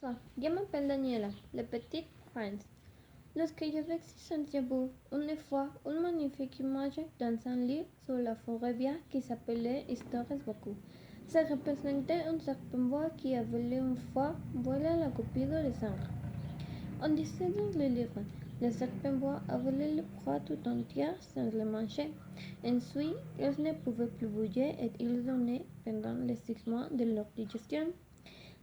Je m'appelle Daniela, la petite prince. Lorsque j'avais 6 ans, j'ai vu une fois une magnifique image dans un livre sur la forêt vierge qui s'appelait Histoires beaucoup. Ça représentait un serpent bois qui avait une fois volé la copie de sang. On disait dans le livre, le serpent bois a volé le proie tout entière sans le manger. Ensuite, ils ne pouvaient plus bouger et ils donnaient pendant les 6 mois de leur digestion.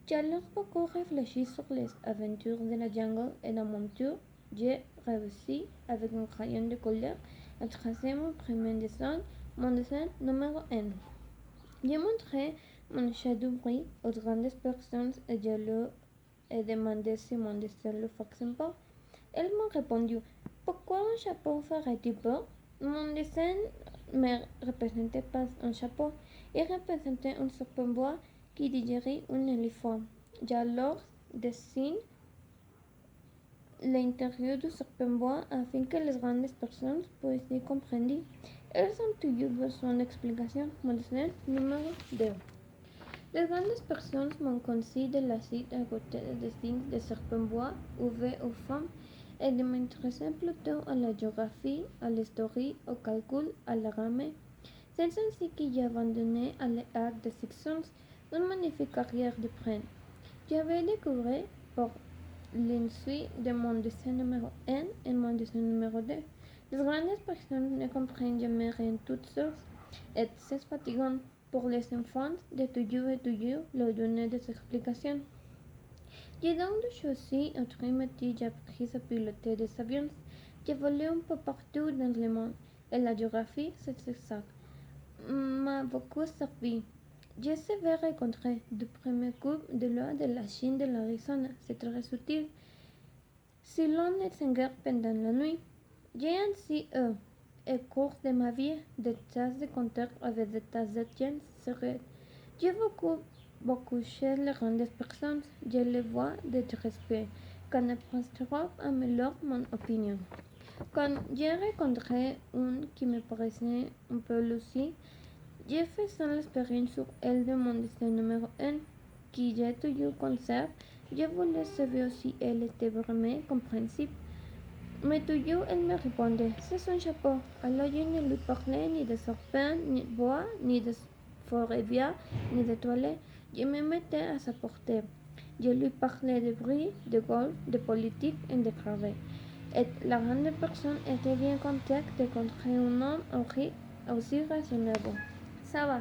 J'ai alors beaucoup réfléchi sur les aventures de la jungle et dans mon tour, j'ai réussi avec un crayon de couleur à tracer mon premier dessin, mon dessin numéro 1. J'ai montré mon chat du bruit aux grandes personnes et je leur ai demandé si mon dessin le faisait pas. Elles m'ont répondu, pourquoi un chapeau ferait-il peur? Mon dessin ne représentait pas un chapeau, il représentait un serpent bois qui digérait un éléphant. J'ai alors dessiné l'intérieur du serpent bois afin que les grandes personnes puissent y comprendre. Elles ont toujours besoin d'explications. Mon dessin numéro 2. Les grandes personnes m'ont conseillé de la cite à côté des dessins de serpents bois, ouvert aux femmes, et de m'intéresser plutôt à la géographie, à l'histoire, au calcul, à la grammaire. C'est ainsi que j'ai abandonné à l'art de fiction une magnifique carrière de prince. J'avais découvert pour l'insuit de mon dessin numéro 1 et mon dessin numéro 2. Les grandes personnes ne comprennent jamais rien toutes seules et c'est fatigant pour les enfants de toujours et toujours leur donner des explications. J'ai donc choisi un métier, j'ai appris à piloter des avions. J'ai volé un peu partout dans le monde et la géographie, c'est ça, m'a beaucoup servi. Je savais rencontrer du premier coup de loi de la Chine de l'Arizona, c'est très utile. Si l'on est singer pendant la nuit, j'ai ainsi eu, au cours de ma vie, des tas de contacts avec des tas de gens secrets. J'ai beaucoup chez les grandes personnes, je les vois de respect, quand apprendront à améliore mon opinion. Quand j'ai rencontré une qui me paraissait un peu lucide, j'ai fait son expérience sur elle de mon destin numéro 1, qui j'ai toujours conservé. Je voulais savoir si elle était vraiment compréhensible. Mais toujours elle me répondait, c'est son chapeau. Alors je ne lui parlais ni de serpent, ni de bois, ni de forêt vierge, ni de toilettes. Je me mettais à sa portée. Je lui parlais de bruit, de golf, de politique et de travail. Et la grande personne était bien contente de rencontrer un homme aussi raisonnable. Ça va.